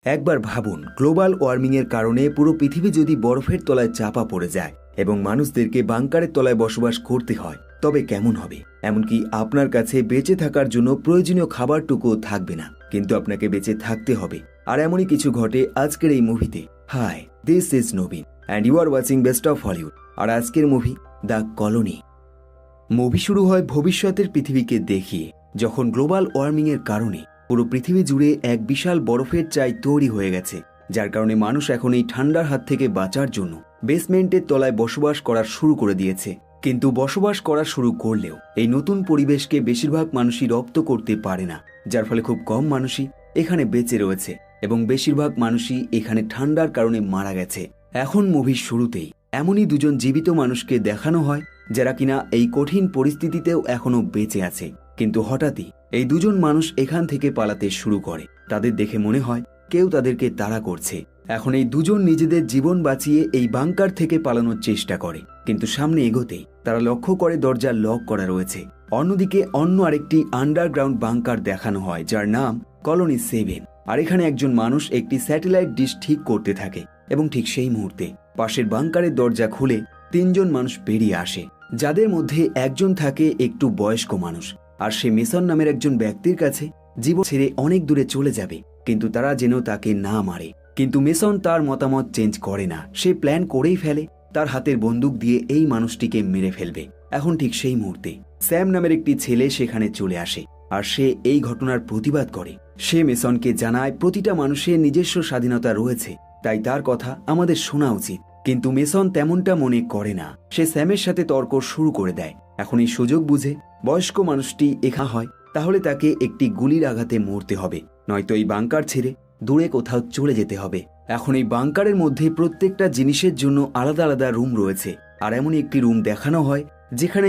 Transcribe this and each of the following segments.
একবার ভাবুন, গ্লোবাল ওয়ার্মিংয়ের কারণে পুরো পৃথিবী যদি বরফের তলায় চাপা পড়ে যায় এবং মানুষদেরকে বাংকারের তলায় বসবাস করতে হয়, তবে কেমন হবে? এমনকি আপনার কাছে বেঁচে থাকার জন্য প্রয়োজনীয় খাবারটুকুও থাকবে না, কিন্তু আপনাকে বেঁচে থাকতে হবে। আর এমনই কিছু ঘটে আজকের এই মুভিতে। Hi, this is Nabin and you are watching best of Hollywood. আর আজকের মুভি দ্য কলোনি। মুভি শুরু হয় ভবিষ্যতের পৃথিবীকে দেখিয়ে, যখন গ্লোবাল ওয়ার্মিংয়ের কারণে পুরো পৃথিবী জুড়ে এক বিশাল বরফের চাই তৈরি হয়ে গেছে, যার কারণে মানুষ এখন এই ঠান্ডার হাত থেকে বাঁচার জন্য বেসমেন্টের তলায় বসবাস করা শুরু করে দিয়েছে। কিন্তু বসবাস করা শুরু করলেও এই নতুন পরিবেশকে বেশিরভাগ মানুষই রপ্ত করতে পারে না, যার ফলে খুব কম মানুষই এখানে বেঁচে রয়েছে এবং বেশিরভাগ মানুষই এখানে ঠান্ডার কারণে মারা গেছে। এখন মুভির শুরুতেই এমনই দুজন জীবিত মানুষকে দেখানো হয়, যারা কিনা এই কঠিন পরিস্থিতিতেও এখনো বেঁচে আছে। কিন্তু হঠাৎই এই দুজন মানুষ এখান থেকে পালাতে শুরু করে। তাদের দেখে মনে হয় কেউ তাদেরকে তাড়া করছে। এখন এই দুজন নিজেদের জীবন বাঁচিয়ে এই বাংকার থেকে পালানোর চেষ্টা করে, কিন্তু সামনে এগোতেই তারা লক্ষ্য করে দরজা লক করা রয়েছে। অন্যদিকে অন্য আরেকটি আন্ডারগ্রাউন্ড বাংকার দেখানো হয়, যার নাম কলোনি 7। আর এখানে একজন মানুষ একটি স্যাটেলাইট ডিশ ঠিক করতে থাকে এবং ঠিক সেই মুহূর্তে পাশের বাংকারের দরজা খুলে 3 জন মানুষ বেরিয়ে আসে, যাদের মধ্যে একজন থাকে একটু বয়স্ক মানুষ। আর সে মেসন নামের একজন ব্যক্তির কাছে জীবন ছেড়ে অনেক দূরে চলে যাবে, কিন্তু তারা যেন তাকে না মারে। কিন্তু মেসন তার মতামত চেঞ্জ করে না। সে প্ল্যান করেই ফেলে তার হাতের বন্দুক দিয়ে এই মানুষটিকে মেরে ফেলবে। এখন ঠিক সেই মুহূর্তে স্যাম নামের একটি ছেলে সেখানে চলে আসে, আর সে এই ঘটনার প্রতিবাদ করে। সে মেসনকে জানায় প্রতিটা মানুষের নিজস্ব স্বাধীনতা রয়েছে, তাই তার কথা আমাদের শোনা উচিত। কিন্তু মেসন তেমনটা মনে করে না। সে স্যামের সাথে তর্ক শুরু করে দেয়। এখন এই সুযোগ বুঝে বয়স্ক মানুষটি একা হয়, তাহলে তাকে একটি গুলির আঘাতে মরতে হবে, নয়তো এই বাংকার ছেড়ে দূরে কোথাও চলে যেতে হবে। এখন এই বাংকারের মধ্যে প্রত্যেকটা জিনিসের জন্য আলাদা আলাদা রুম রয়েছে, আর এমনই একটি রুম দেখানো হয় যেখানে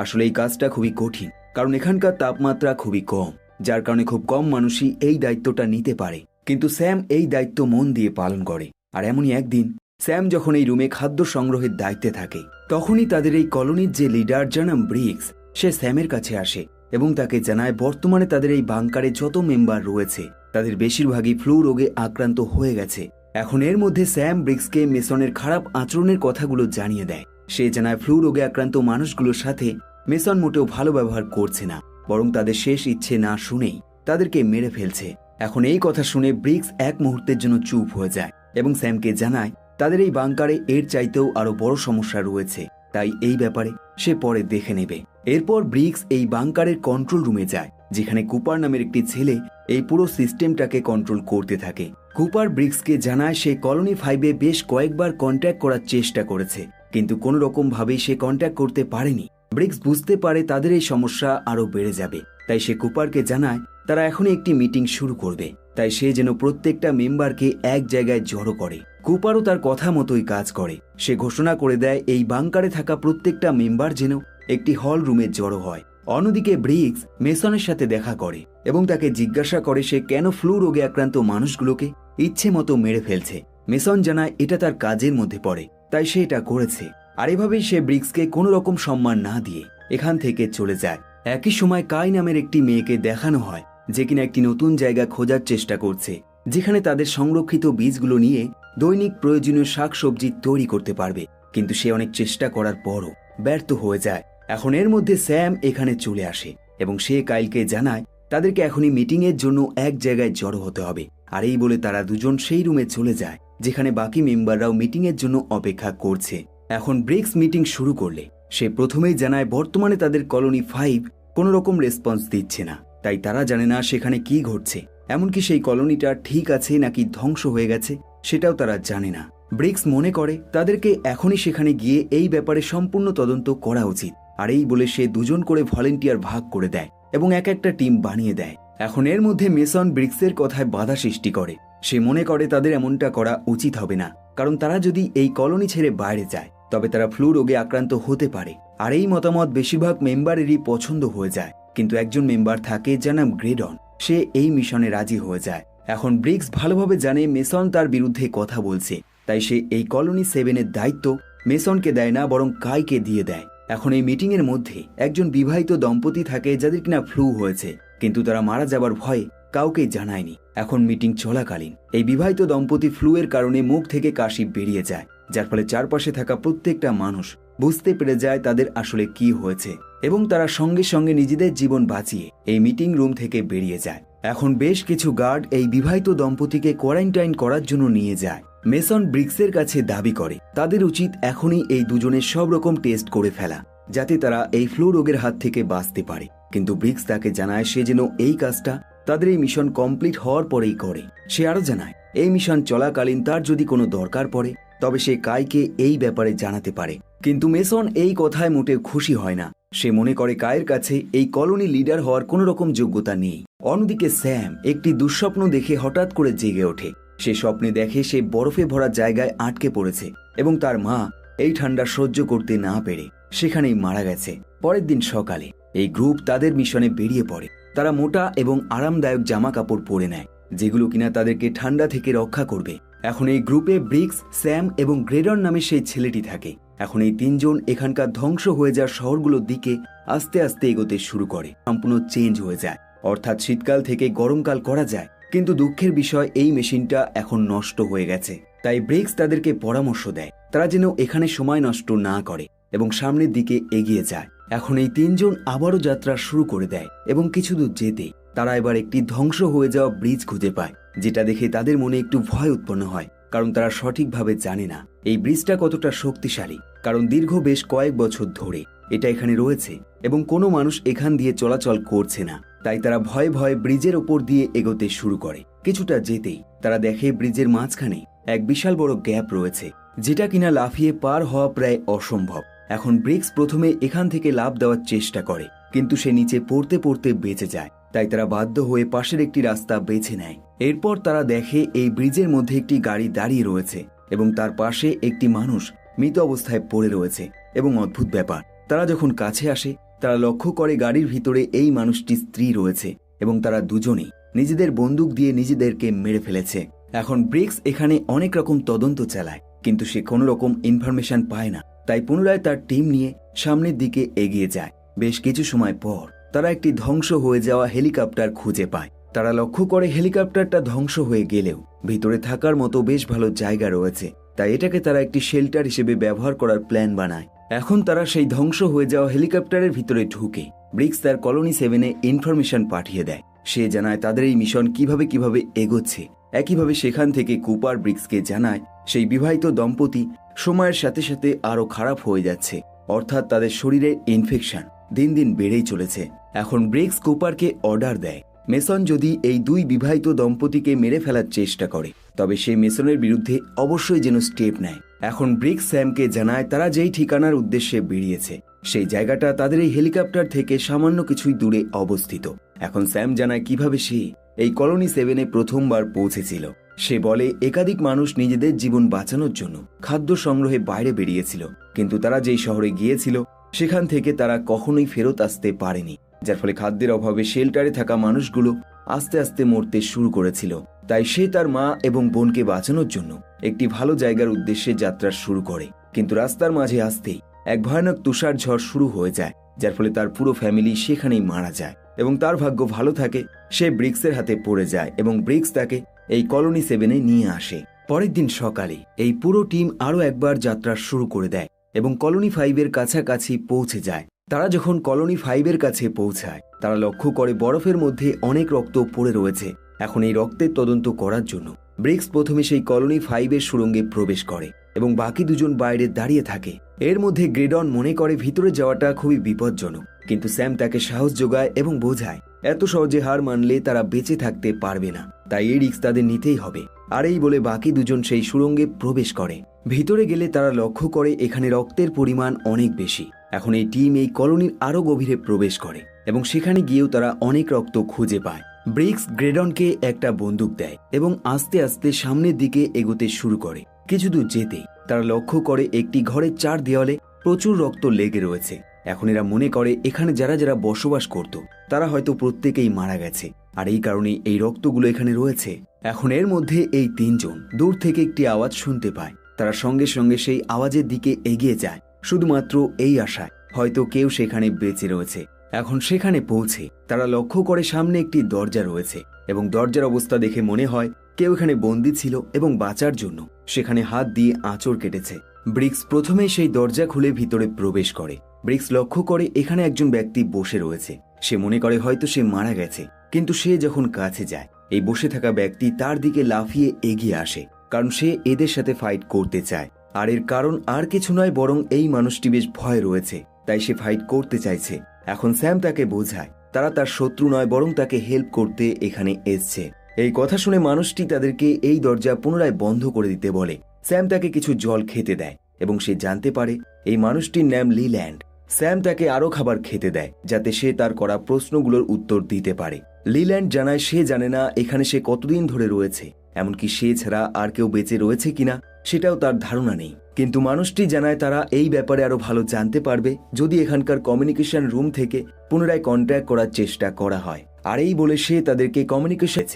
আসলে এই কাজটা খুবই কঠিন, কারণ এখানকার তাপমাত্রা খুবই কম, যার কারণে খুব কম মানুষই এই দায়িত্বটা নিতে পারে। কিন্তু স্যাম এই দায়িত্ব মন দিয়ে পালন করে। আর এমনই একদিন স্যাম যখন এই রুমে খাদ্য সংগ্রহের দায়িত্বে থাকে, তখনই তাদের এই কলোনির যে লিডার, যার নাম ব্রিক্স, সে স্যামের কাছে আসে এবং তাকে জানায় বর্তমানে তাদের এই বাংকারে যত মেম্বার রয়েছে তাদের বেশিরভাগই ফ্লু রোগে আক্রান্ত হয়ে গেছে। এখন এর মধ্যে স্যাম ব্রিক্সকে মেসনের খারাপ আচরণের কথাগুলো জানিয়ে দেয়। সে জানায় ফ্লু রোগে আক্রান্ত মানুষগুলোর সাথে মেসন মোটেও ভালো ব্যবহার করছে না, বরং তাদের শেষ ইচ্ছে না শুনেই তাদেরকে মেরে ফেলছে। এখন এই কথা শুনে ব্রিক্স এক মুহূর্তের জন্য চুপ হয়ে যায় এবং স্যামকে জানায় তাদের এই বাংকারে এর চাইতেও আরো বড় সমস্যা রয়েছে, তাই এই ব্যাপারে সে পরে দেখে নেবে। এরপর ব্রিক্স এই বাংকারের কন্ট্রোল রুমে যায়, যেখানে কুপার নামের একটি ছেলে এই পুরো সিস্টেমটাকে কন্ট্রোল করতে থাকে। কুপার ব্রিক্সকে জানায় সে কলোনি 5-এ বেশ কয়েকবার কন্ট্যাক্ট করার চেষ্টা করেছে, কিন্তু কোনো রকম ভাবেই সে কন্ট্যাক্ট করতে পারেনি। ব্রিক্স বুঝতে পারে তাদের এই সমস্যা আরো বেড়ে যাবে, তাই সে কুপারকে জানায় তারা এখনই একটি মিটিং শুরু করবে। তাই সে যেন প্রত্যেকটা মেম্বারকে এক জায়গায় জড়ো করে। কুপারও তার কথা মতোই কাজ করে। সে ঘোষণা করে দেয় এই বাংকারে থাকা প্রত্যেকটা মেম্বার যেন একটি হল রুমে জড়ো হয়। অন্যদিকে ব্রিক্স মেসনের সাথে দেখা করে এবং তাকে জিজ্ঞাসা করে সে কেন ফ্লু রোগে আক্রান্ত মানুষগুলোকে ইচ্ছে মতো মেরে ফেলছে। মেসন জানায় এটা তার কাজের মধ্যে পড়ে, তাই সে এটা করেছে। আর এভাবেই সে ব্রিক্সকে কোনো রকম সম্মান না দিয়ে এখান থেকে চলে যায়। একই সময় কাই নামের একটি মেয়েকে দেখানো হয়, যে কিনা একটি নতুন জায়গা খোঁজার চেষ্টা করছে, যেখানে তাদের সংরক্ষিত বীজগুলো নিয়ে দৈনিক প্রয়োজনীয় শাকসবজি তৈরি করতে পারবে। কিন্তু সে অনেক চেষ্টা করার পরও ব্যর্থ হয়ে যায়। এখন এর মধ্যে স্যাম এখানে চলে আসে এবং সে কাইলকে জানায় তাদেরকে এখনই মিটিং এর জন্য এক জায়গায় জড়ো হতে হবে। আর এই বলে তারা দুজন সেই রুমে চলে যায়, যেখানে বাকি মেম্বাররাও মিটিং এর জন্য অপেক্ষা করছে। এখন ব্রিক্স মিটিং শুরু করলে সে প্রথমেই জানায় বর্তমানে তাদের কলোনি 5 কোনো রকম রেসপন্স দিচ্ছে না, তাই তারা জানে না সেখানে কি ঘটছে। এমনকি সেই কলোনিটা ঠিক আছে নাকি ধ্বংস হয়ে গেছে সেটাও তারা জানে না। ব্রিক্স মনে করে তাদেরকে এখনই সেখানে গিয়ে এই ব্যাপারে সম্পূর্ণ তদন্ত করা উচিত। আর এই বলে সে 2 জন করে ভলেন্টিয়ার ভাগ করে দেয় এবং এক একটা টিম বানিয়ে দেয়। এখন এর মধ্যে মেসন ব্রিক্সের কথায় বাধা সৃষ্টি করে। সে মনে করে তাদের এমনটা করা উচিত হবে না, কারণ তারা যদি এই কলোনি ছেড়ে বাইরে যায় তবে তারা ফ্লু রোগে আক্রান্ত হতে পারে। আর এই মতামত বেশিরভাগ মেম্বারেরই পছন্দ হয়ে যায়, কিন্তু একজন মেম্বার থাকে যার নাম গ্রেডন। সে এই মিশনে রাজি হয়ে যায়। এখন ব্রিক্স ভালোভাবে জানে মেসন তার বিরুদ্ধে কথা বলছে, তাই সে এই কলোনি 7-এর দায়িত্ব মেসনকে দেয় না, বরং কাইকে দিয়ে দেয়। এখন এই মিটিং এর মধ্যে একজন বিবাহিত দম্পতি থাকে যাদের কিনা ফ্লু হয়েছে, কিন্তু তারা মারা যাবার ভয়ে কাউকে জানায়নি। এখন মিটিং চলাকালীন এই বিবাহিত দম্পতি ফ্লুয়ের কারণে মুখ থেকে কাশি বেরিয়ে যায়, যার ফলে চারপাশে থাকা প্রত্যেকটা মানুষ বুঝতে পেরে যায় তাদের আসলে কি হয়েছে এবং তারা সঙ্গে সঙ্গে নিজেদের জীবন বাঁচিয়ে এই মিটিং রুম থেকে বেরিয়ে যায়। এখন বেশ কিছু গার্ড এই বিবাহিত দম্পতিকে কোয়ারেন্টাইন করার জন্য নিয়ে যায়। মেসন ব্রিক্সের কাছে দাবি করে তাদের উচিত এখনই এই দুজনের সব রকম টেস্ট করে ফেলা, যাতে তারা এই ফ্লু রোগের হাত থেকে বাঁচতে পারে। কিন্তু ব্রিক্স তাকে জানায় সে যেন এই কাজটা তাদের এই মিশন কমপ্লিট হওয়ার পরেই করে। সে আরো জানায় এই মিশন চলাকালীন তার যদি কোনো দরকার পড়ে তবে সে কাইকে এই ব্যাপারে জানাতে পারে। কিন্তু মেসন এই কথায় মোটেও খুশি হয় না। সে মনে করে কায়ের কাছে এই কলোনি লিডার হওয়ার কোনো রকম যোগ্যতা নেই। অন্যদিকে স্যাম একটি দুঃস্বপ্ন দেখে হঠাৎ করে জেগে ওঠে। সে স্বপ্নে দেখে সে বরফে ভরা জায়গায় আটকে পড়েছে এবং তার মা এই ঠান্ডা সহ্য করতে না পেরে সেখানেই মারা গেছে। পরের দিন সকালে এই গ্রুপ তাদের মিশনে বেরিয়ে পড়ে। তারা মোটা এবং আরামদায়ক জামা কাপড় পরে নেয়, যেগুলো কিনা তাদেরকে ঠান্ডা থেকে রক্ষা করবে। এখন এই গ্রুপে ব্রিক্স, স্যাম এবং গ্রেডন নামে সেই ছেলেটি থাকে। এখন এই তিনজন এখানকার ধ্বংস হয়ে যাওয়া শহরগুলোর দিকে আস্তে আস্তে এগোতে শুরু করে। সম্পূর্ণ চেঞ্জ হয়ে যায়, অর্থাৎ শীতকাল থেকে গরমকাল করা যায়। কিন্তু দুঃখের বিষয় এই মেশিনটা এখন নষ্ট হয়ে গেছে। তাই ব্রিক্স তাদেরকে পরামর্শ দেয় তারা যেন এখানে সময় নষ্ট না করে এবং সামনের দিকে এগিয়ে যায়। এখন এই তিনজন আবারও যাত্রা শুরু করে দেয় এবং কিছু দূর যেতেই তারা এবার একটি ধ্বংস হয়ে যাওয়া ব্রিজ খুঁজে পায়, যেটা দেখে তাদের মনে একটু ভয় উৎপন্ন হয়, কারণ তারা সঠিকভাবে জানে না এই ব্রিজটা কতটা শক্তিশালী। কারণ দীর্ঘ বেশ কয়েক বছর ধরে এটা এখানে রয়েছে এবং কোনো মানুষ এখান দিয়ে চলাচল করছে না। তাই তারা ভয়ে ভয়ে ব্রিজের ওপর দিয়ে এগোতে শুরু করে। কিছুটা যেতেই তারা দেখে ব্রিজের মাঝখানে এক বিশাল বড় গ্যাপ রয়েছে, যেটা কিনা লাফিয়ে পার হওয়া প্রায় অসম্ভব। এখন ব্রিক্স প্রথমে এখান থেকে লাফ দেওয়ার চেষ্টা করে, কিন্তু সে নিচে পড়তে পড়তে বেঁচে যায়। তাই তারা বাধ্য হয়ে পাশের একটি রাস্তা বেছে নেয়। এরপর তারা দেখে এই ব্রিজের মধ্যে একটি গাড়ি দাঁড়িয়ে রয়েছে এবং তার পাশে একটি মানুষ মৃত অবস্থায় পড়ে রয়েছে। এবং অদ্ভুত ব্যাপার, তারা যখন কাছে আসে তারা লক্ষ্য করে গাড়ির ভিতরে এই মানুষটির স্ত্রী রয়েছে এবং তারা দুজনেই নিজেদের বন্দুক দিয়ে নিজেদেরকে মেরে ফেলেছে। এখন ব্রিক্স এখানে অনেক রকম তদন্ত চালায়, কিন্তু সে কোনো রকম ইনফরমেশন পায় না। তাই পুনরায় তার টিম নিয়ে সামনের দিকে এগিয়ে যায়। বেশ কিছু সময় পর তারা একটি ধ্বংস হয়ে যাওয়া হেলিকপ্টার খুঁজে পায়। তারা লক্ষ্য করে হেলিকপ্টারটা ধ্বংস হয়ে গেলেও ভিতরে থাকার মতো বেশ ভালো জায়গা রয়েছে। তাই এটাকে তারা একটি শেল্টার হিসেবে ব্যবহার করার প্ল্যান বানায়। এখন তারা সেই ধ্বংস হয়ে যাওয়া হেলিকপ্টারের ভিতরে ঢুকে ব্রিক্স তার কলোনি 7-এ ইনফরমেশন পাঠিয়ে দেয়। সে জানায় তাদের এই মিশন কিভাবে এগোচ্ছে। একইভাবে সেখান থেকে কুপার ব্রিক্সকে জানায় সেই বিবাহিত দম্পতি সময়ের সাথে সাথে আরো খারাপ হয়ে যাচ্ছে, অর্থাৎ তাদের শরীরে ইনফেকশন দিন দিন বেড়েই চলেছে। এখন ব্রিক্স কুপারকে অর্ডার দেয় মেসন যদি এই দুই বিবাহিত দম্পতিকে মেরে ফেলার চেষ্টা করে তবে সে মেসনের বিরুদ্ধে অবশ্যই যেন স্টেপ নেয়। এখন ব্রিক্স স্যামকে জানায় তারা যেই ঠিকানার উদ্দেশ্যে বেরিয়েছে সেই জায়গাটা তাদের এই হেলিকপ্টার থেকে সামান্য কিছুই দূরে অবস্থিত। এখন স্যাম জানায় কিভাবে সে এই কলোনি 7-এ প্রথমবার পৌঁছেছিল। সে বলে একাধিক মানুষ নিজেদের জীবন বাঁচানোর জন্য খাদ্য সংগ্রহে বাইরে বেরিয়েছিল, কিন্তু তারা যেই শহরে গিয়েছিল সেখান থেকে তারা কখনোই ফেরত আসতে পারেনি, যার ফলে খাদ্যের অভাবে শেল্টারে থাকা মানুষগুলো আস্তে আস্তে মরতে শুরু করেছিল। তাই সে তার মা এবং বোনকে বাঁচানোর জন্য একটি ভালো জায়গার উদ্দেশ্যে যাত্রা শুরু করে। কিন্তু রাস্তার মাঝে আসতেই এক ভয়ানক তুষার ঝড় শুরু হয়ে যায়, যার ফলে তার পুরো ফ্যামিলি সেখানেই মারা যায় এবং তার ভাগ্য ভালো থাকে সে ব্রিক্সের হাতে পড়ে যায় এবং ব্রিক্স তাকে এই কলোনি 7-এ নিয়ে আসে। পরের দিন সকালে এই পুরো টিম আরো একবার যাত্রা শুরু করে দেয় এবং কলোনি 5-এর কাছাকাছি পৌঁছে যায়। তারা যখন কলোনি 5-এর কাছে পৌঁছায় তারা লক্ষ্য করে বরফের মধ্যে অনেক রক্ত পড়ে রয়েছে। এখন এই রক্তের তদন্ত করার জন্য ব্রিক্স প্রথমে সেই কলোনি 5-এর সুড়ঙ্গে প্রবেশ করে এবং বাকি দুজন বাইরে দাঁড়িয়ে থাকে। এর মধ্যে গ্রেডন মনে করে ভিতরে যাওয়াটা খুবই বিপজ্জনক, কিন্তু স্যাম তাকে সাহস যোগায় এবং বোঝায় এত সহজে হার মানলে তারা বেঁচে থাকতে পারবে না, তাই এই রিস্ক তাদের নিতেই হবে। আর এই বলে বাকি দুজন সেই সুড়ঙ্গে প্রবেশ করে। ভিতরে গেলে তারা লক্ষ্য করে এখানে রক্তের পরিমাণ অনেক বেশি। এখন এই টিম এই কলোনির আরো গভীরে প্রবেশ করে এবং সেখানে গিয়েও তারা অনেক রক্ত খুঁজে পায়। ব্রিক্স গ্রেডনকে একটা বন্দুক দেয় এবং আস্তে আস্তে সামনের দিকে এগোতে শুরু করে। কিছু দূর যেতেই তারা লক্ষ্য করে একটি ঘরের চার দেওয়ালে প্রচুর রক্ত লেগে রয়েছে। এখন এরা মনে করে এখানে যারা যারা বসবাস করত তারা হয়তো প্রত্যেকেই মারা গেছে, আর এই কারণে এই রক্তগুলো এখানে রয়েছে। এখন এর মধ্যে এই তিনজন দূর থেকে একটি আওয়াজ শুনতে পায়। তারা সঙ্গে সঙ্গে সেই আওয়াজের দিকে এগিয়ে যায়, শুধুমাত্র এই আশায় হয়তো কেউ সেখানে বেঁচে রয়েছে। এখন সেখানে পৌঁছে তারা লক্ষ্য করে সামনে একটি দরজা রয়েছে এবং দরজার অবস্থা দেখে মনে হয় কেউ এখানে বন্দী ছিল এবং বাঁচার জন্য সেখানে হাত দিয়ে আঁচড় কেটেছে। ব্রিক্স প্রথমেই সেই দরজা খুলে ভিতরে প্রবেশ করে। ব্রিক্স লক্ষ্য করে এখানে একজন ব্যক্তি বসে রয়েছে। সে মনে করে হয়তো সে মারা গেছে, কিন্তু সে যখন কাছে যায় এই বসে থাকা ব্যক্তি তার দিকে লাফিয়ে এগিয়ে আসে, কারণ সে এদের সাথে ফাইট করতে চায়। আর এর কারণ আর কিছু নয়, বরং এই মানুষটি বেশ ভয় রয়েছে, তাই সে ফাইট করতে চাইছে। এখন স্যাম তাকে বোঝায় তারা তার শত্রু নয়, বরং তাকে হেল্প করতে এখানে এসছে। এই কথা শুনে মানুষটি তাদেরকে এই দরজা পুনরায় বন্ধ করে দিতে বলে। স্যাম তাকে কিছু জল খেতে দেয় এবং সে জানতে পারে এই মানুষটির নাম লিল্যান্ড। স্যাম তাকে আরও খাবার খেতে দেয় যাতে সে তার করা প্রশ্নগুলোর উত্তর দিতে পারে। লিল্যান্ড জানায় সে জানে না এখানে সে কতদিন ধরে রয়েছে, এমনকি সে ছাড়া আর কেউ বেঁচে রয়েছে কিনা সেটাও তার ধারণা নেই। কিন্তু মানুষটি জানায় তারা এই ব্যাপারে আরো ভালো জানতে পারবে যদি এখানকার কমিউনিকেশন রুম থেকে পুনরায় কন্ট্যাক্ট করার চেষ্টা করা হয়। আর এই বলে সে তাদেরকে কমিউনিকেশন,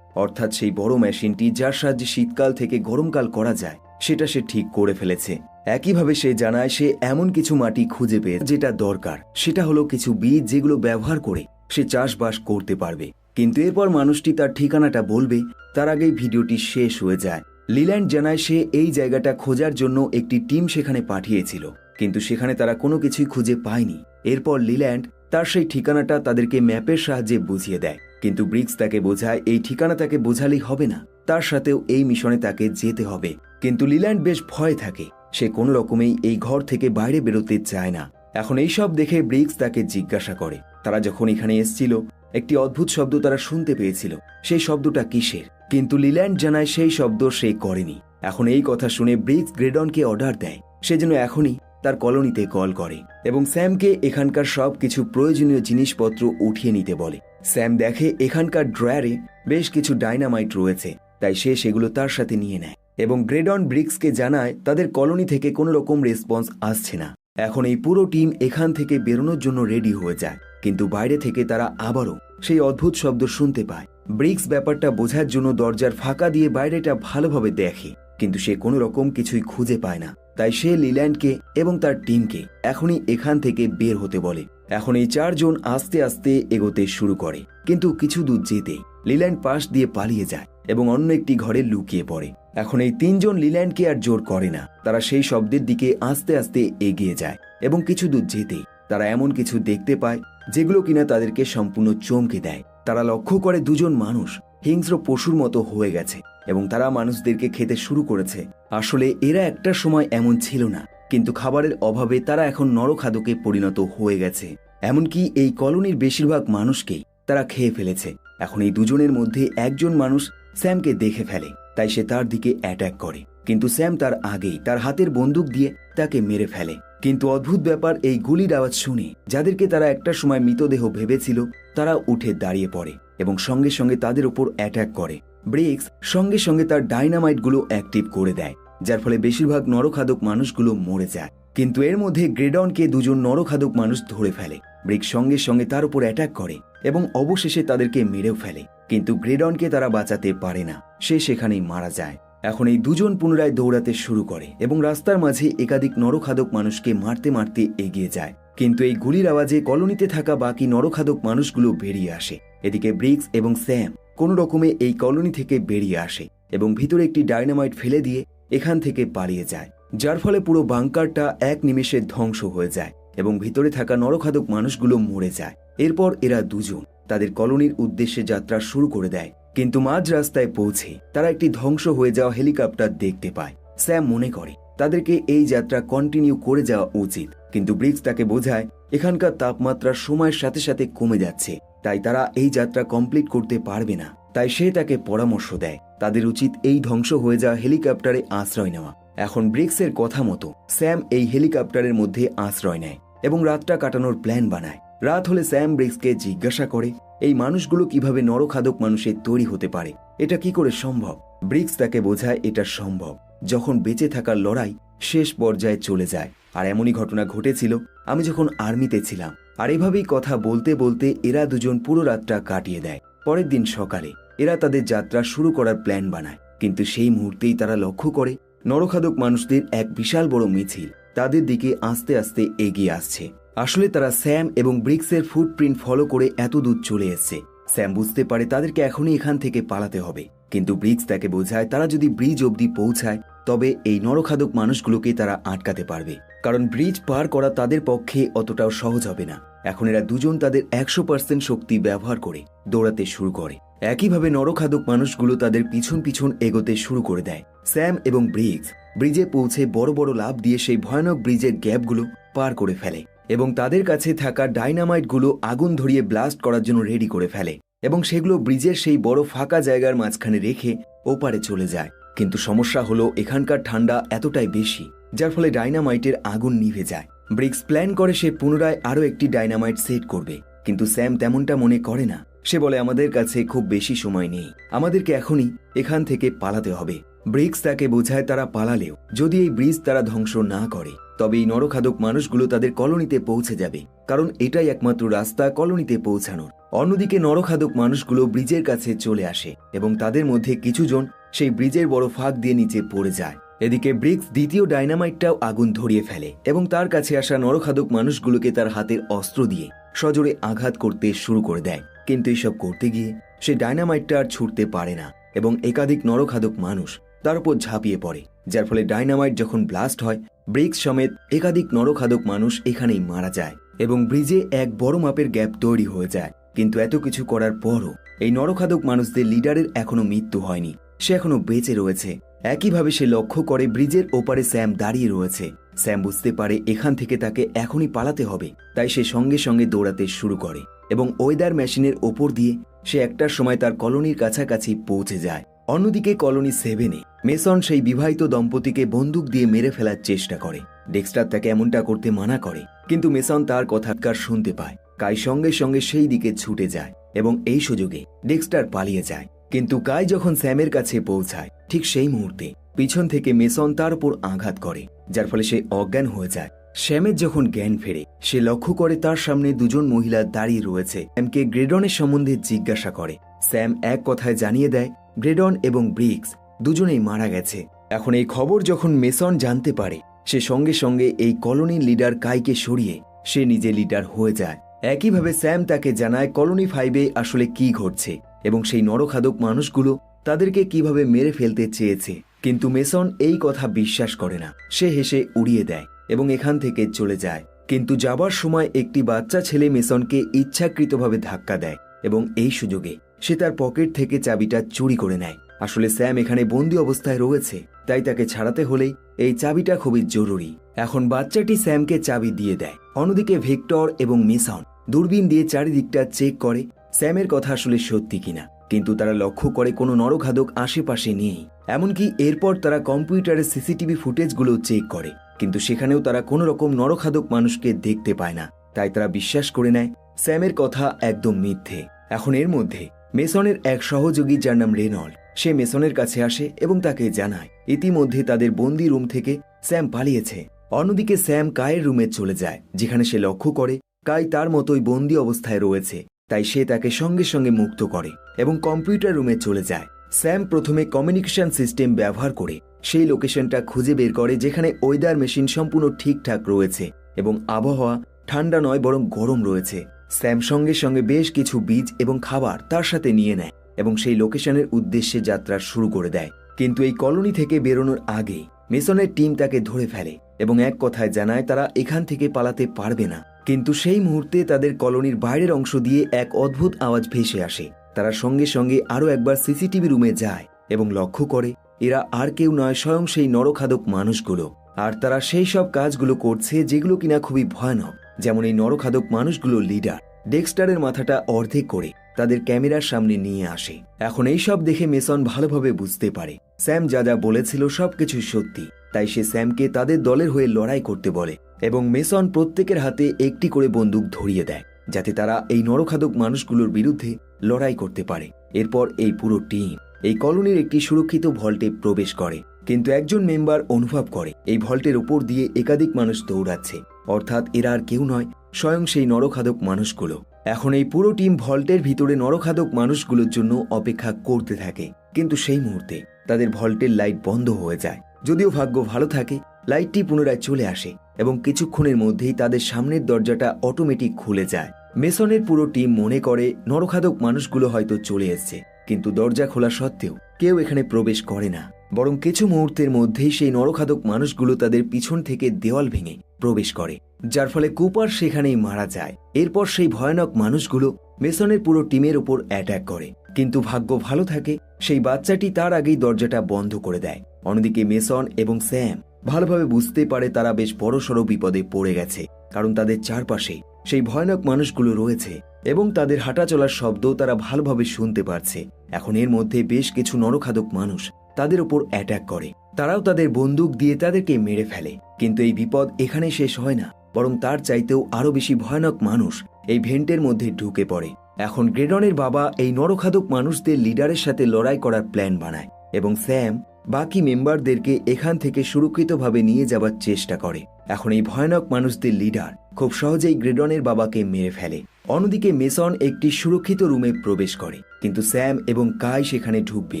অর্থাৎ সেই বড় মেশিনটি যার সাহায্যে শীতকাল থেকে গরমকাল করা যায়, সেটা সে ঠিক করে ফেলেছে। একইভাবে সে জানায় সে এমন কিছু মাটি খুঁজে পেয়েছে যেটা দরকার, সেটা হলো কিছু বীজ যেগুলো ব্যবহার করে সে চাষবাস করতে পারবে। কিন্তু এরপর মানুষটি তার ঠিকানাটা বলবে তার আগেই ভিডিওটি শেষ হয়ে যায়। লিল্যান্ড জানায় সে এই জায়গাটা খোঁজার জন্য একটি টিম সেখানে পাঠিয়েছিল, কিন্তু সেখানে তারা কোনো কিছুই খুঁজে পায়নি। এরপর লিল্যান্ড তার সেই ঠিকানাটা তাদেরকে ম্যাপের সাহায্যে বুঝিয়ে দেয়, কিন্তু ব্রিক্স তাকে বোঝায় এই ঠিকানা তাকে বোঝালেই হবে না, তার সাথেও এই মিশনে তাকে যেতে হবে। কিন্তু লিল্যান্ড বেশ ভয় থাকে, সে কোনো রকমেই এই ঘর থেকে বাইরে বেরোতে চায় না। এখন এইসব দেখে ব্রিক্স তাকে জিজ্ঞাসা করে তারা যখন এখানে এসেছিল একটি অদ্ভুত শব্দ তারা শুনতে পেয়েছিল, সেই শব্দটা কিসের? কিন্তু লিল্যান্ড জানায় সেই শব্দ সে করেনি। এখন এই কথা শুনে ব্রিক্স গ্রেডনকে অর্ডার দেয় সে যেন এখনই তার কলোনিতে কল করে এবং স্যামকে এখানকার সব কিছু প্রয়োজনীয় জিনিসপত্র উঠিয়ে নিতে বলে। স্যাম দেখে এখানকার ড্রয়ারে বেশ কিছু ডাইনামাইট রয়েছে, তাই সে সেগুলো তার সাথে নিয়ে নেয় এবং গ্রেডন ব্রিক্সকে জানায় তাদের কলোনি থেকে কোনো রকম রেসপন্স আসছে না। এখন এই পুরো টিম এখান থেকে বেরোনোর জন্য রেডি হয়ে যায়, কিন্তু বাইরে থেকে তারা আবারও সেই অদ্ভুত শব্দ শুনতে পায়। ব্রিক্স ব্যাপারটা বোঝার জন্য দরজার ফাঁকা দিয়ে বাইরেটা ভালোভাবে দেখে, কিন্তু সে কোনো রকম কিছুই খুঁজে পায় না। তাই সে লিল্যান্ডকে এবং তার টিমকে এখনই এখান থেকে বের হতে বলে। এখন এই চারজন আস্তে আস্তে এগোতে শুরু করে, কিন্তু কিছু দূর যেতে লিল্যান্ড পাশ দিয়ে পালিয়ে যায় এবং অন্য একটি ঘরে লুকিয়ে পড়ে। এখন এই তিনজন লিল্যান্ডকে আর জোর করে না, তারা সেই শব্দের দিকে আস্তে আস্তে এগিয়ে যায় এবং কিছু দূর যেতে তারা এমন কিছু দেখতে পায় যেগুলো কিনা তাদেরকে সম্পূর্ণ চমকে দেয়। তারা লক্ষ্য করে দুজন মানুষ হিংস্র পশুর মতো হয়ে গেছে এবং তারা মানুষদেরকে খেতে শুরু করেছে। আসলে এরা একটা সময় এমন ছিল না, কিন্তু খাবারের অভাবে তারা এখন নরখাদকে পরিণত হয়ে গেছে। এমনকি এই কলোনির বেশিরভাগ মানুষকেই তারা খেয়ে ফেলেছে। এখন এই দুজনের মধ্যে একজন মানুষ স্যামকে দেখে ফেলে, তাই সে তার দিকে অ্যাটাক করে, কিন্তু স্যাম তার আগেই তার হাতের বন্দুক দিয়ে তাকে মেরে ফেলে। কিন্তু অদ্ভুত ব্যাপার, এই গুলির আওয়াজ শুনে যাদেরকে তারা একটা সময় মৃতদেহ ভেবেছিল তারা উঠে দাঁড়িয়ে পড়ে এবং সঙ্গে সঙ্গে তাদের উপর অ্যাটাক করে। ব্রিক্স সঙ্গে সঙ্গে তার ডাইনামাইটগুলো অ্যাক্টিভ করে দেয়, যার ফলে বেশিরভাগ নরখাদক মানুষগুলো মরে যায়। কিন্তু এর মধ্যে গ্রেডনকে দুজন নরখাদক মানুষ ধরে ফেলে। ব্রিক্স সঙ্গে সঙ্গে তার উপর অ্যাটাক করে এবং অবশেষে তাদেরকে মেরেও ফেলে, কিন্তু গ্রেডনকে তারা বাঁচাতে পারে না, সে সেখানেই মারা যায়। এখন এই দুজন পুনরায় দৌড়াতে শুরু করে এবং রাস্তার মাঝে একাধিক নরখাদক মানুষকে মারতে মারতে এগিয়ে যায়। কিন্তু এই গুলির আওয়াজে কলোনিতে থাকা বাকি নরখাদক মানুষগুলো বেরিয়ে আসে। এদিকে ব্রিক্স এবং স্যাম কোনো রকমে এই কলোনি থেকে বেরিয়ে আসে এবং ভিতরে একটি ডাইনামাইট ফেলে দিয়ে এখান থেকে পালিয়ে যায়, যার ফলে পুরো বাংকারটা এক নিমেষে ধ্বংস হয়ে যায় এবং ভিতরে থাকা নরখাদক মানুষগুলো মরে যায়। এরপর এরা দুজন তাদের কলোনির উদ্দেশ্যে যাত্রা শুরু করে দেয়, কিন্তু মাঝ রাস্তায় পৌঁছে তারা একটি ধ্বংস হয়ে যাওয়া হেলিকপ্টার দেখতে পায়। স্যাম মনে করে তাদেরকে এই যাত্রা কন্টিনিউ করে যাওয়া উচিত, কিন্তু ব্রিক্স তাকে বোঝায় এখানকার তাপমাত্রা সময়ের সাথে সাথে কমে যাচ্ছে, তাই তারা এই যাত্রা কমপ্লিট করতে পারবে না। তাই সে তাকে পরামর্শ দেয় তাদের উচিত এই ধ্বংস হয়ে যাওয়া হেলিকপ্টারে আশ্রয় নেওয়া। এখন ব্রিক্সের কথা মতো স্যাম এই হেলিকপ্টারের মধ্যে আশ্রয় নেয় এবং রাতটা কাটানোর প্ল্যান বানায়। রাত হলে স্যাম ব্রিক্সকে জিজ্ঞাসা করে এই মানুষগুলো কিভাবে নরখাদক মানুষের তৈরি হতে পারে, এটা কি করে সম্ভব? ব্রিক্স তাকে বোঝায় এটা সম্ভব যখন বেঁচে থাকার লড়াই শেষ পর্যায়ে চলে যায়। আর এমনই ঘটনা ঘটেছিল আমি যখন আর্মিতে ছিলাম। আর এভাবেই কথা বলতে বলতে এরা দুজন পুরো রাতটা কাটিয়ে দেয়। পরের দিন সকালে এরা তাদের যাত্রা শুরু করার প্ল্যান বানায়, কিন্তু সেই মুহূর্তেই তারা লক্ষ্য করে নরখাদক মানুষদের এক বিশাল বড় মিছিল তাদের দিকে আস্তে আস্তে এগিয়ে আসছে। আসলে তারা স্যাম এবং ব্রিক্সের ফুটপ্রিন্ট ফলো করে এত দূর চলে এসছে স্যাম বুঝতে পারে তাদেরকে এখনই এখান থেকে পালাতে হবে, কিন্তু ব্রিক্স তাকে বোঝায় তারা যদি ব্রিজ অবধি পৌঁছায় তবে এই নরখাদক মানুষগুলোকে তারা আটকাতে পারবে, কারণ ব্রিজ পার করা তাদের পক্ষে অতটাও সহজ হবে না। এখন এরা দুজন তাদের 100% শক্তি ব্যবহার করে দৌড়াতে শুরু করে। একইভাবে নরখাদক মানুষগুলো তাদের পিছন পিছন এগোতে শুরু করে দেয়। স্যাম এবং ব্রিক্স ব্রিজে পৌঁছে বড় বড় লাফ দিয়ে সেই ভয়ানক ব্রিজের গ্যাপগুলো পার করে ফেলে এবং তাদের কাছে থাকা ডাইনামাইটগুলো আগুন ধরিয়ে ব্লাস্ট করার জন্য রেডি করে ফেলে এবং সেগুলো ব্রিজের সেই বড় ফাঁকা জায়গার মাঝখানে রেখে ওপারে চলে যায়। কিন্তু সমস্যা হলো এখানকার ঠান্ডা এতটাই বেশি যার ফলে ডাইনামাইটের আগুন নিভে যায়। ব্রিক্স প্ল্যান করে সে পুনরায় আরও একটি ডাইনামাইট সেট করবে, কিন্তু স্যাম তেমনটা মনে করে না। সে বলে আমাদের কাছে খুব বেশি সময় নেই, আমাদেরকে এখনই এখান থেকে পালাতে হবে। ব্রিক্স তাকে বোঝায় তারা পালালেও যদি এই ব্রিজ তারা ধ্বংস না করে তবে এই নরখাদক মানুষগুলো তাদের কলোনিতে পৌঁছে যাবে, কারণ এটাই একমাত্র রাস্তা কলোনিতে পৌঁছানোর। অন্যদিকে নরখাদক মানুষগুলো ব্রিজের কাছে চলে আসে এবং তাদের মধ্যে কিছুজন সেই ব্রিজের বড় ফাঁক দিয়ে নিচে পড়ে যায়। এদিকে ব্রিক্স দ্বিতীয় ডাইনামাইটটাও আগুন ধরিয়ে ফেলে এবং তার কাছে আসা নরখাদক মানুষগুলোকে তার হাতের অস্ত্র দিয়ে সজোরে আঘাত করতে শুরু করে দেয়, কিন্তু এসব করতে গিয়ে সে ডাইনামাইটটা আর ছুটতে পারে না এবং একাধিক নরখাদক মানুষ তার উপর ঝাঁপিয়ে পড়ে, যার ফলে ডাইনামাইট যখন ব্লাস্ট হয় ব্রিক্স সমেত একাধিক নরখাদক মানুষ এখানেই মারা যায় এবং ব্রিজে এক বড় মাপের গ্যাপ তৈরি হয়ে যায়। কিন্তু এত কিছু করার পরও এই নরখাদক মানুষদের লিডারের এখনো মৃত্যু হয়নি, সে এখনো বেঁচে রয়েছে। একইভাবে সে লক্ষ্য করে ব্রিজের ওপারে স্যাম দাঁড়িয়ে রয়েছে। স্যাম বুঝতে পারে এখান থেকে তাকে এখনই পালাতে হবে, তাই সে সঙ্গে সঙ্গে দৌড়াতে শুরু করে এবং ওয়েদার মেশিনের ওপর দিয়ে সে একটার সময় তার কলোনির কাছাকাছি পৌঁছে যায়। অন্যদিকে কলোনি 7-এ মেসন সেই বিবাহিত দম্পতিকে বন্দুক দিয়ে মেরে ফেলার চেষ্টা করে। ডেক্সটার তাকে এমনটা করতে মানা করে, কিন্তু মেসন তার কথাকার শুনতে পায়। কাই সঙ্গে সঙ্গে সেই দিকে ছুটে যায় এবং এই সুযোগে ডেক্সটার পালিয়ে যায়। কিন্তু কাই যখন স্যামের কাছে পৌঁছায় ঠিক সেই মুহূর্তে পিছন থেকে মেসন তার উপর আঘাত করে, যার ফলে সে অজ্ঞান হয়ে যায়। স্যামের যখন জ্ঞান ফেরে সে লক্ষ্য করে তার সামনে দুজন মহিলা দাঁড়িয়ে রয়েছে। স্যামকে গ্রেডনের সম্বন্ধে জিজ্ঞাসা করে। স্যাম এক কথায় জানিয়ে দেয় গ্রেডন এবং ব্রিক্স দুজনেই মারা গেছে। এখন এই খবর যখন মেসন জানতে পারে সে সঙ্গে সঙ্গে এই কলোনির লিডার কাইকে সরিয়ে সে নিজে লিডার হয়ে যায়। একইভাবে স্যাম তাকে জানায় কলোনি 5-এ আসলে কি ঘটছে এবং সেই নরখাদক মানুষগুলো তাদেরকে কিভাবে মেরে ফেলতে চেয়েছে, কিন্তু মেসন এই কথা বিশ্বাস করে না। সে হেসে উড়িয়ে দেয় এবং এখান থেকে চলে যায়। কিন্তু যাবার সময় একটি বাচ্চা ছেলে মেসনকে ইচ্ছাকৃতভাবে ধাক্কা দেয় এবং এই সুযোগে সে তার পকেট থেকে চাবিটা চুরি করে নেয়। আসলে স্যাম এখানে বন্দি অবস্থায় রয়েছে, তাই তাকে ছাড়াতে হলেই এই চাবিটা খুবই জরুরি। এখন বাচ্চাটি স্যামকে চাবি দিয়ে দেয়। অন্যদিকে ভিক্টর এবং মেসন দূরবীন দিয়ে চারিদিকটা চেক করে স্যামের কথা আসলে সত্যি কিনা, কিন্তু তারা লক্ষ্য করে কোনো নরখাদক আশেপাশে নেই। এমনকি এরপর তারা কম্পিউটারের সিসিটিভি ফুটেজগুলো চেক করে, কিন্তু সেখানেও তারা কোনো রকম নরখাদক মানুষকে দেখতে পায় না। তাই তারা বিশ্বাস করে নেয় স্যামের কথা একদম মিথ্যে। এখন এর মধ্যে মেসনের এক সহযোগী যার নাম রেনল্ড, সে মেসনের কাছে আসে এবং তাকে জানায় ইতিমধ্যে তাদের বন্দি রুম থেকে স্যাম পালিয়েছে। অন্যদিকে স্যাম কায়ের রুমে চলে যায়, যেখানে সে লক্ষ্য করে কাই তার মতোই বন্দি অবস্থায় রয়েছে। তাই সে তাকে সঙ্গে সঙ্গে মুক্ত করে এবং কম্পিউটার রুমে চলে যায়। স্যাম প্রথমে কমিউনিকেশন সিস্টেম ব্যবহার করে সেই লোকেশনটা খুঁজে বের করে যেখানে ওয়েদার মেশিন সম্পূর্ণ ঠিকঠাক রয়েছে এবং আবহাওয়া ঠান্ডা নয় বরং গরম রয়েছে। স্যাম সঙ্গে সঙ্গে বেশ কিছু বীজ এবং খাবার তার সাথে নিয়ে নেয় এবং সেই লোকেশনের উদ্দেশ্যে যাত্রা শুরু করে দেয়। কিন্তু এই কলোনি থেকে বেরোনোর আগে মেসনের টিম তাকে ধরে ফেলে এবং এক কথায় জানায় তারা এখান থেকে পালাতে পারবে না। কিন্তু সেই মুহূর্তে তাদের কলোনির বাইরের অংশ দিয়ে এক অদ্ভুত আওয়াজ ভেসে আসে। তারা সঙ্গে সঙ্গে আরও একবার সিসিটিভি রুমে যায় এবং লক্ষ্য করে এরা আর কেউ নয়, স্বয়ং সেই নরখাদক মানুষগুলো। আর তারা সেই সব কাজগুলো করছে যেগুলো কিনা খুবই ভয়ানক। যেমন এই নরখাদক মানুষগুলো লিডার ডেক্সটারের মাথাটা অর্ধেক করে তাদের ক্যামেরার সামনে নিয়ে আসে। এখন এই সব দেখে মেসন ভালোভাবে বুঝতে পারে স্যাম যা যা বলেছিল সবকিছু সত্যি। তাই সে স্যামকে তাদের দলের হয়ে লড়াই করতে বলে এবং মেসন প্রত্যেকের হাতে একটি করে বন্দুক ধরিয়ে দেয় যাতে তারা এই নরখাদক মানুষগুলোর বিরুদ্ধে লড়াই করতে পারে। এরপর এই পুরো টিম এই কলোনির একটি সুরক্ষিত ভল্টে প্রবেশ করে, কিন্তু একজন মেম্বার অনুভব করে এই ভল্টের উপর দিয়ে একাধিক মানুষ দৌড়াচ্ছে, অর্থাৎ এরা আর কেউ নয়, স্বয়ং সেই নরখাদক মানুষগুলো। এখন এই পুরো টিম ভল্টের ভিতরে নরখাদক মানুষগুলোর জন্য অপেক্ষা করতে থাকে, কিন্তু সেই মুহূর্তে তাদের ভল্টের লাইট বন্ধ হয়ে যায়। যদিও ভাগ্য ভালো থাকে লাইটটি পুনরায় চলে আসে এবং কিছুক্ষণের মধ্যেই তাদের সামনের দরজাটা অটোমেটিক খুলে যায় মেসনের পুরো টিম মনে করে নরখাদক মানুষগুলো হয়তো চলে এসছে, কিন্তু দরজা খোলা সত্ত্বেও কেউ এখানে প্রবেশ করে না। বরং কিছু মুহূর্তের মধ্যেই সেই নরখাদক মানুষগুলো তাদের পিছন থেকে দেওয়াল ভেঙে প্রবেশ করে, যার ফলে কুপার সেখানেই মারা যায়। এরপর সেই ভয়ানক মানুষগুলো মেসনের পুরো টিমের উপর অ্যাটাক করে, কিন্তু ভাগ্য ভালো থাকে সেই বাচ্চাটি তার আগেই দরজাটা বন্ধ করে দেয়। অন্যদিকে মেসন এবং স্যাম ভালোভাবে বুঝতে পারে তারা বেশ বড়সড় বিপদে পড়ে গেছে, কারণ তাদের চারপাশে সেই ভয়ানক মানুষগুলো রয়েছে এবং তাদের হাঁটা চলার শব্দ তারা ভালোভাবে শুনতে পারছে। এখন এর মধ্যে বেশ কিছু নরখাদক মানুষ তাদের উপর অ্যাটাক করে, তারাও তাদের বন্দুক দিয়ে তাদেরকে মেরে ফেলে। কিন্তু এই বিপদ এখানে শেষ হয় না, বরং তার চাইতেও আরো বেশি ভয়ানক মানুষ এই ভেন্টের মধ্যে ঢুকে পড়ে। এখন গ্রেডনের বাবা এই নরখাদক মানুষদের লিডারের সাথে লড়াই করার প্ল্যান বানায় এবং স্যাম বাকি মেম্বারদেরকে এখান থেকে সুরক্ষিতভাবে নিয়ে যাবার চেষ্টা করে। এখন এই ভয়ানক মানুষদের লিডার খুব সহজেই গ্রেডনের বাবাকে মেরে ফেলে। অন্যদিকে মেসন একটি সুরক্ষিত রুমে প্রবেশ করে, কিন্তু স্যাম এবং কাই সেখানে ঢুকবে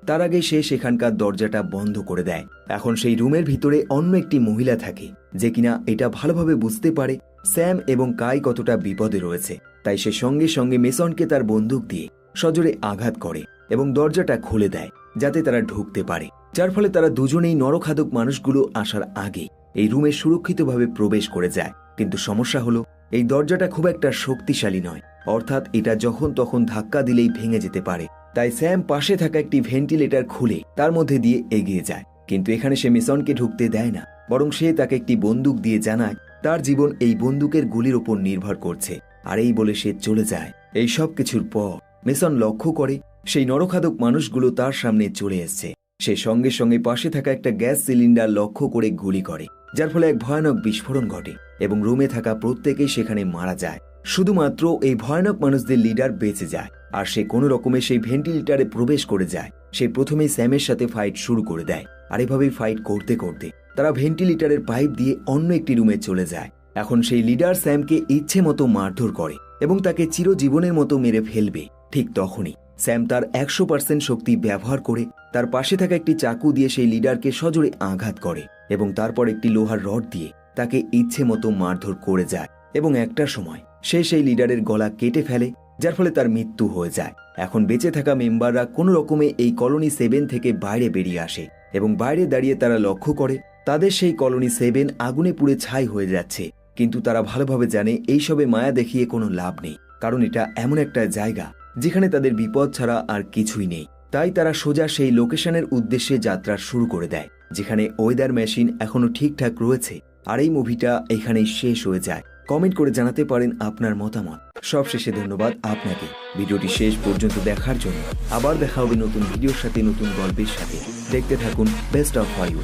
তার আগে সে সেখানকার দরজাটা বন্ধ করে দেয়। এখন সেই রুমের ভিতরে অন্য একটি মহিলা থাকে, যে কিনা এটা ভালোভাবে বুঝতে পারে স্যাম এবং কাই কতটা বিপদে রয়েছে। তাই সে সঙ্গে সঙ্গে মেসনকে তার বন্দুক দিয়ে সজোরে আঘাত করে এবং দরজাটা খুলে দেয় যাতে তারা ঢুকতে পারে, যার ফলে তারা দুজনেই নরখাদক মানুষগুলো আসার আগে এই রুমে সুরক্ষিতভাবে প্রবেশ করে যায়। কিন্তু সমস্যা হলো এই দরজাটা খুব একটা শক্তিশালী নয়, অর্থাৎ এটা যখন তখন ধাক্কা দিলেই ভেঙে যেতে পারে। তাই স্যাম পাশে থাকা একটি ভেন্টিলেটর খুলে তার মধ্যে দিয়ে এগিয়ে যায়, কিন্তু এখানে সে মেসনকে ঢুকতে দেয় না, বরং সে তাকে একটি বন্দুক দিয়ে জানায় তার জীবন এই বন্দুকের গুলির উপর নির্ভর করছে। আর এই বলে সে চলে যায়। এই সব কিছুর পর মেসন লক্ষ্য করে সেই নরখাদক মানুষগুলো তার সামনে চলে এসছে। সে সঙ্গে সঙ্গে পাশে থাকা একটা গ্যাস সিলিন্ডার লক্ষ্য করে গুলি করে, যার ফলে এক ভয়ানক বিস্ফোরণ ঘটে এবং রুমে থাকা প্রত্যেকেই সেখানে মারা যায়। শুধুমাত্র এই ভয়ানক মানুষদের লিডার বেঁচে যায়, আর সে কোনো রকমে সেই ভেন্টিলেটরে প্রবেশ করে যায়। সে প্রথমেই স্যামের সাথে ফাইট শুরু করে দেয়, আর এভাবেই ফাইট করতে করতে তারা ভেন্টিলেটরের পাইপ দিয়ে অন্য একটি রুমে চলে যায়। এখন সেই লিডার স্যামকে ইচ্ছে মতো মারধর করে এবং তাকে চিরজীবনের মতো মেরে ফেলবে। ঠিক তখনই স্যাম তার 100% শক্তি ব্যবহার করে তার পাশে থাকা একটি চাকু দিয়ে সেই লিডারকে সজোরে আঘাত করে এবং তারপর একটি লোহার রড দিয়ে তাকে ইচ্ছে মতো মারধর করে যায় এবং একটা সময় সে সেই লিডারের গলা কেটে ফেলে, যার ফলে তার মৃত্যু হয়ে যায়। এখন বেঁচে থাকা মেম্বাররা কোনো রকমে এই কলোনি 7 থেকে বাইরে বেরিয়ে আসে এবং বাইরে দাঁড়িয়ে তারা লক্ষ্য করে তাদের সেই কলোনি 7 আগুনে পুড়ে ছাই হয়ে যাচ্ছে। কিন্তু তারা ভালোভাবে জানে এইসবে মায়া দেখিয়ে কোনো লাভ নেই, কারণ এটা এমন একটা জায়গা যেখানে তাদের বিপদ ছাড়া আর কিছুই নেই। তাই তারা সোজা সেই লোকেশনের উদ্দেশ্যে যাত্রা শুরু করে দেয়, যেখানে ওয়েদার মেশিন এখনো ঠিকঠাক রয়েছে। আর এই মুভিটা এখানেই শেষ হয়ে যায়। কমেন্ট করে জানাতে পারেন আপনার মতামত। সবশেষে ধন্যবাদ আপনাকে ভিডিওটি শেষ পর্যন্ত দেখার জন্য। আবার দেখা হবে নতুন ভিডিওর সাথে, নতুন গল্পের সাথে। দেখতে থাকুন বেস্ট অফ হলিউড।